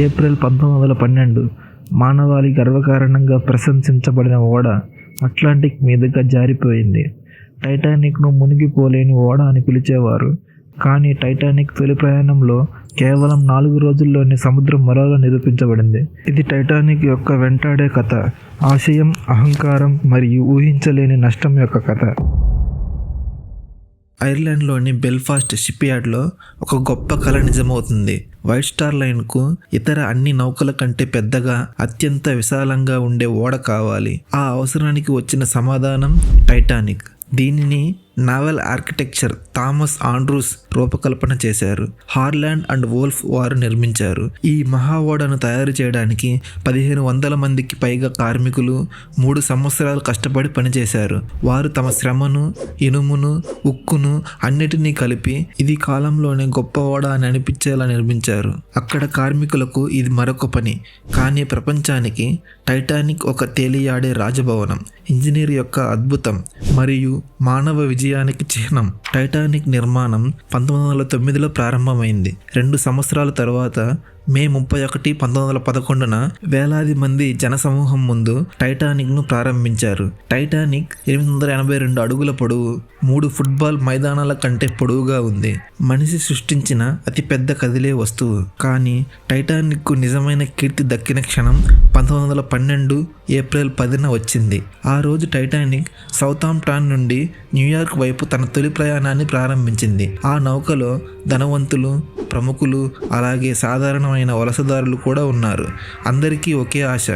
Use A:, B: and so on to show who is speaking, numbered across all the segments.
A: April 1912 మానవాళి గర్వకారణంగా ప్రశంసించబడిన ఓడ అట్లాంటిక్ మీదుగా జారిపోయింది. టైటానిక్ను మునిగిపోలేని ఓడ అని పిలిచేవారు. కానీ టైటానిక్ తొలి ప్రయాణంలో కేవలం 4 రోజుల్లోనే సముద్రం మరోలా నిరూపించబడింది. ఇది టైటానిక్ యొక్క వెంటాడే కథ, ఆశయం, అహంకారం మరియు ఊహించలేని నష్టం యొక్క కథ. ఐర్లాండ్లోని బెల్ఫాస్ట్ షిప్యార్డ్లో ఒక గొప్ప కళ నిజమవుతుంది. వైట్ స్టార్ లైన్కు ఇతర అన్ని నౌకల కంటే పెద్దగా, అత్యంత విశాలంగా ఉండే ఓడ కావాలి. ఆ అవసరానికి వచ్చిన సమాధానం టైటానిక్. దీనిని నావల్ ఆర్కిటెక్చర్ థామస్ ఆండ్రూస్ రూపకల్పన చేశారు. హార్లాండ్ అండ్ వోల్ఫ్ వారు నిర్మించారు. ఈ మహా ఓడను తయారు చేయడానికి 1500 మందికి పైగా కార్మికులు 3 సంవత్సరాలు కష్టపడి పనిచేశారు. వారు తమ శ్రమను, ఇనుమును, ఉక్కును అన్నిటినీ కలిపి ఇది కాలంలోనే గొప్ప ఓడ అని అనిపించేలా నిర్మించారు. అక్కడ కార్మికులకు ఇది మరొక పని. కానీ ప్రపంచానికి టైటానిక్ ఒక తేలియాడే రాజభవనం, ఇంజనీర్ యొక్క అద్భుతం మరియు మానవ విజయానికి చిహ్నం. టైటానిక్ నిర్మాణం 1909లో ప్రారంభమైంది. 2 సంవత్సరాల తర్వాత మే 31, 1911న వేలాది మంది జనసమూహం ముందు టైటానిక్ను ప్రారంభించారు. టైటానిక్ 882 అడుగుల పొడవు, 3 ఫుట్బాల్ మైదానాల కంటే పొడవుగా ఉంది. మనిషి సృష్టించిన అతిపెద్ద కదిలే వస్తువు. కానీ టైటానిక్కు నిజమైన కీర్తి దక్కిన క్షణం 1912 ఏప్రిల్ 10న వచ్చింది. ఆ రోజు టైటానిక్ సౌతాంప్టాన్ నుండి న్యూయార్క్ వైపు తన తొలి ప్రయాణాన్ని ప్రారంభించింది. ఆ నౌకలో ధనవంతులు, ప్రముఖులు, అలాగే సాధారణమైన వలసదారులు కూడా ఉన్నారు. అందరికీ ఒకే ఆశ,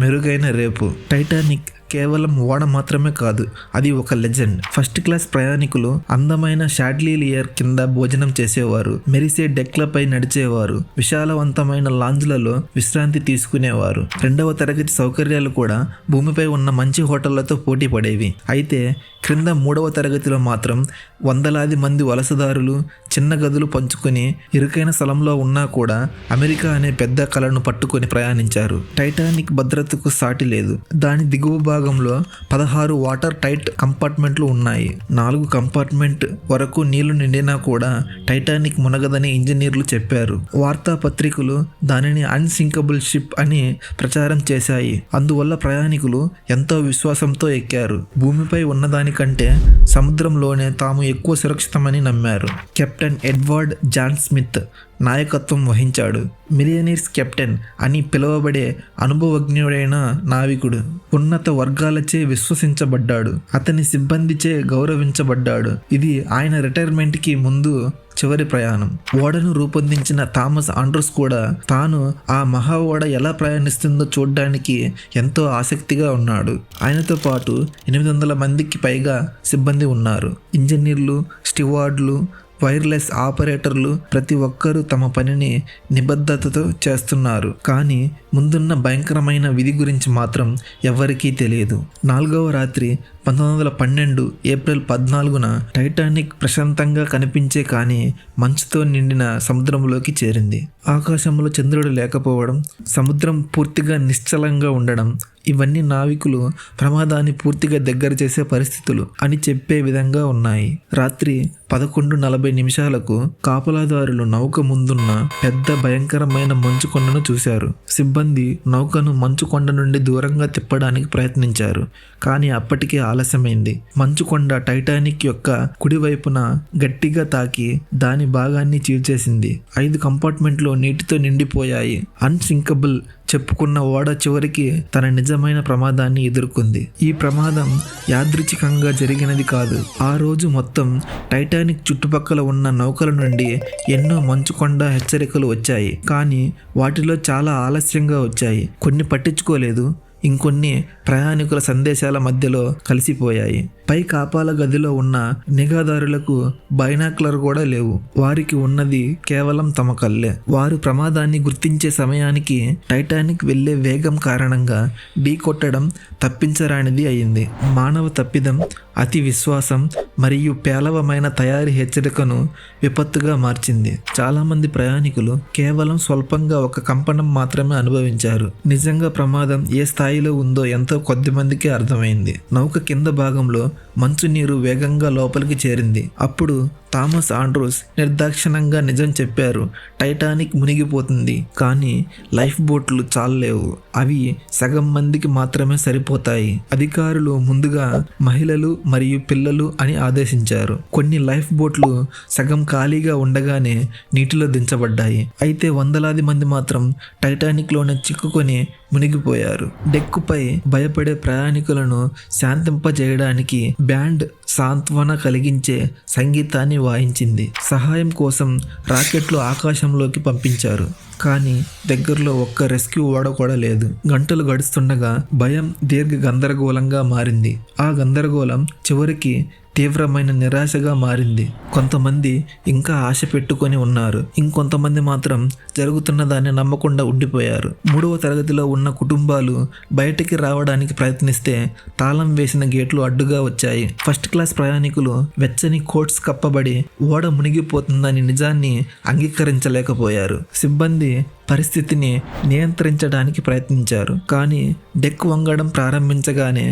A: మెరుగైన రేపు. టైటానిక్ కేవలం ఓడ మాత్రమే కాదు, అది ఒక లెజెండ్. ఫస్ట్ క్లాస్ ప్రయాణికులు అందమైన షాడ్లీలియర్ కింద భోజనం చేసేవారు, మెరిసే డెక్లపై నడిచేవారు, విశాలవంతమైన లాంజ్లలో విశ్రాంతి తీసుకునేవారు. 2వ తరగతి సౌకర్యాలు కూడా భూమిపై ఉన్న మంచి హోటళ్లతో పోటీ పడేవి. అయితే క్రింద 3వ తరగతిలో మాత్రం వందలాది మంది వలసదారులు చిన్న గదులు పంచుకొని ఇరుకైన స్థలంలో ఉన్నా కూడా అమెరికా అనే పెద్ద కలను పట్టుకొని ప్రయాణించారు. టైటానిక్ భద్రతకు సాటి లేదు. దాని దిగువ భాగంలో 16 వాటర్ టైట్ కంపార్ట్మెంట్లు ఉన్నాయి. 4 కంపార్ట్మెంట్ వరకు నీళ్లు నిండినా కూడా టైటానిక్ మునగదని ఇంజనీర్లు చెప్పారు. వార్తాపత్రికలు దానిని అన్సింకబుల్ షిప్ అని ప్రచారం చేశాయి. అందువల్ల ప్రయాణికులు ఎంతో విశ్వాసంతో ఎక్కారు. భూమిపై ఉన్నదానికంటే సముద్రంలోనే తాము ఎక్కువ సురక్షితమని నమ్మారు. కెప్టెన్ ఎడ్వర్డ్ జాన్ స్మిత్ నాయకత్వం వహించాడు. మిలియనీర్స్ కెప్టెన్ అని పిలువబడే అనుభవజ్ఞుడైన నావికుడు. ఉన్నత వర్గాలచే విశ్వసించబడ్డాడు. అతని సిబ్బందిచే గౌరవించబడ్డాడు. ఇది ఆయన రిటైర్మెంట్కి ముందు చివరి ప్రయాణం. ఓడను రూపొందించిన థామస్ ఆండ్రూస్ కూడా తాను ఆ మహా ఓడ ఎలా ప్రయాణిస్తుందో చూడడానికి ఎంతో ఆసక్తిగా ఉన్నాడు. ఆయనతో పాటు 800 మందికి పైగా సిబ్బంది ఉన్నారు. ఇంజనీర్లు, స్టివార్డ్లు, వైర్లెస్ ఆపరేటర్లు, ప్రతి ఒక్కరూ తమ పనిని నిబద్ధతతో చేస్తున్నారు. కానీ ముందున్న భయంకరమైన విధి గురించి మాత్రం ఎవరికీ తెలియదు. 4వ రాత్రి 1912 ఏప్రిల్ 14న టైటానిక్ ప్రశాంతంగా కనిపించే కానీ మంచుతో నిండిన సముద్రంలోకి చేరింది. ఆకాశంలో చంద్రుడు లేకపోవడం, సముద్రం పూర్తిగా నిశ్చలంగా ఉండడం, ఇవన్నీ నావికులు ప్రమాదాన్ని పూర్తిగా దగ్గర చేసే పరిస్థితులు అని చెప్పే విధంగా ఉన్నాయి. రాత్రి 11:40 కాపలాదారులు నౌక ముందున్న పెద్ద భయంకరమైన మంచు కొండను చూశారు. సిబ్బంది నౌకను మంచు కొండ నుండి దూరంగా తిప్పడానికి ప్రయత్నించారు. కానీ అప్పటికే ఆలస్యమైంది. మంచు కొండ టైటానిక్ యొక్క కుడివైపున గట్టిగా తాకి దాని భాగాన్ని చీల్చేసింది. 5 కంపార్ట్మెంట్లు నీటితో నిండిపోయాయి. అన్సింకబుల్ చెప్పుకున్న ఓడ చివరికి తన నిజమైన ప్రమాదాన్ని ఎదుర్కొంది. ఈ ప్రమాదం యాదృచ్ఛికంగా జరిగినది కాదు. ఆ రోజు మొత్తం టైటానిక్ చుట్టుపక్కల ఉన్న నౌకల నుండి ఎన్నో మంచుకొండ హెచ్చరికలు వచ్చాయి. కానీ వాటిలో చాలా ఆలస్యంగా వచ్చాయి. కొన్ని పట్టించుకోలేదు, ఇంకొన్ని ప్రయాణికుల సందేశాల మధ్యలో కలిసిపోయాయి. పై కాపాల గదిలో ఉన్న నిఘాదారులకు బైనాక్యులర్ కూడా లేవు. వారికి ఉన్నది కేవలం తమ కళ్ళే. వారు ప్రమాదాన్ని గుర్తించే సమయానికి టైటానిక్ వెళ్లే వేగం కారణంగా ఢీ కొట్టడం తప్పించరానిది అయింది. మానవ తప్పిదం, అతి విశ్వాసం మరియు పేలవమైన తయారీ హెచ్చరికను విపత్తుగా మార్చింది. చాలామంది ప్రయాణికులు కేవలం స్వల్పంగా ఒక కంపనం మాత్రమే అనుభవించారు. నిజంగా ప్రమాదం ఏ స్థాయిలో ఉందో ఎంతో కొద్ది మందికి అర్థమైంది. నౌక కింద భాగంలో మంచు నీరు వేగంగా లోపలికి చేరింది. అప్పుడు థామస్ ఆండ్రూస్ నిర్దాక్షిణ్యంగా నిజం చెప్పారు. టైటానిక్ మునిగిపోతుంది, కానీ లైఫ్ బోట్లు చాలలేవు. అవి సగం మందికి మాత్రమే సరిపోతాయి. అధికారులు ముందుగా మహిళలు మరియు పిల్లలు అని ఆదేశించారు. కొన్ని లైఫ్ బోట్లు సగం ఖాళీగా ఉండగానే నీటిలో దించబడ్డాయి. అయితే వందలాది మంది మాత్రం టైటానిక్లోనే చిక్కుకొని మునిగిపోయారు. డెక్కుపై భయపడే ప్రయాణికులను శాంతింపజేయడానికి బ్యాండ్ సాంత్వన కలిగించే సంగీతాన్ని వాయించింది. సహాయం కోసం రాకెట్లు ఆకాశంలోకి పంపించారు, కానీ దగ్గరలో ఒక్క రెస్క్యూ ఓడ కూడా లేదు. గంటలు గడుస్తుండగా భయం దీర్ఘ గందరగోళంగా మారింది. ఆ గందరగోళం చివరికి తీవ్రమైన నిరాశగా మారింది. కొంతమంది ఇంకా ఆశ పెట్టుకొని ఉన్నారు, ఇంకొంతమంది మాత్రం జరుగుతున్న దాన్ని నమ్మకుండా ఉండిపోయారు. 3వ తరగతిలో ఉన్న కుటుంబాలు బయటికి రావడానికి ప్రయత్నిస్తే తాళం వేసిన గేట్లు అడ్డుగా వచ్చాయి. ఫస్ట్ క్లాస్ ప్రయాణికులు వెచ్చని కోట్స్ కప్పబడి ఓడ మునిగిపోతుందని నిజాన్ని అంగీకరించలేకపోయారు. సిబ్బంది పరిస్థితిని నియంత్రించడానికి ప్రయత్నించారు, కానీ డెక్ వంగడం ప్రారంభించగానే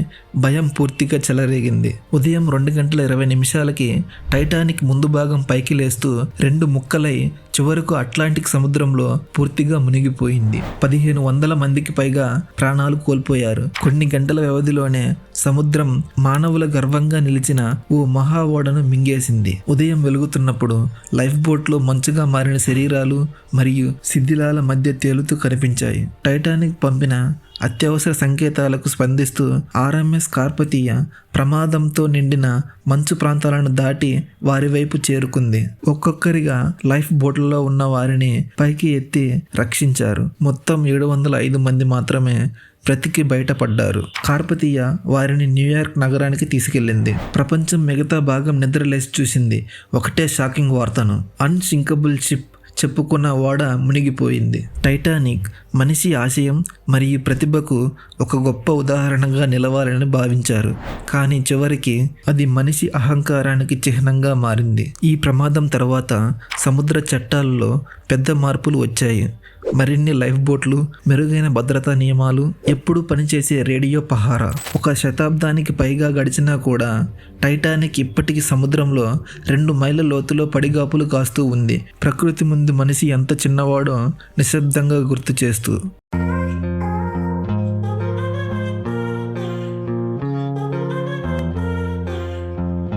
A: భయం పూర్తిగా చెలరేగింది. ఉదయం 2:20 టైటానిక్ ముందు భాగం పైకి లేస్తూ 2 ముక్కలై చివరకు అట్లాంటిక్ సముద్రంలో పూర్తిగా మునిగిపోయింది. 1500 మందికి పైగా ప్రాణాలు కోల్పోయారు. కొన్ని గంటల వ్యవధిలోనే సముద్రం మానవుల గర్వంగా నిలిచిన ఓ మహా ఓడను మింగేసింది. ఉదయం వెలుగుతున్నప్పుడు లైఫ్ బోట్లో మంచుగా మారిన శరీరాలు మరియు శిథిలాల మధ్య తేలుతూ కనిపించాయి. టైటానిక్ పంపిన అత్యవసర సంకేతాలకు స్పందిస్తూ ఆర్ఎంఎస్ కార్పతీయ ప్రమాదంతో నిండిన మంచు ప్రాంతాలను దాటి వారి వైపు చేరుకుంది. ఒక్కొక్కరిగా లైఫ్ బోట్లలో ఉన్న వారిని పైకి ఎత్తి రక్షించారు. మొత్తం 705 మంది మాత్రమే బ్రతికి బయటపడ్డారు. కార్పతీయ వారిని న్యూయార్క్ నగరానికి తీసుకెళ్లింది. ప్రపంచం మిగతా భాగం నిద్రలేసి చూసింది ఒకటే షాకింగ్ వార్తను. అన్సింకబుల్ షిప్ చెప్పుకున్న ఓడ మునిగిపోయింది. టైటానిక్ మనిషి ఆశయం మరియు ప్రతిభకు ఒక గొప్ప ఉదాహరణగా నిలవాలని భావించారు, కానీ చివరికి అది మనిషి అహంకారానికి చిహ్నంగా మారింది. ఈ ప్రమాదం తర్వాత సముద్ర చట్టాలలో పెద్ద మార్పులు వచ్చాయి. మరిన్ని లైఫ్ బోట్లు, మెరుగైన భద్రతా నియమాలు, ఎప్పుడూ పనిచేసే రేడియో పహారా. 1 శతాబ్దానికి పైగా గడిచినా కూడా టైటానిక్ ఇప్పటికీ సముద్రంలో 2 మైళ్ళ లోతులో పడిగాపులు కాస్తూ ఉంది. ప్రకృతి ముందు మనిషి ఎంత చిన్నవాడో నిశ్శబ్దంగా గుర్తు చేస్తూ.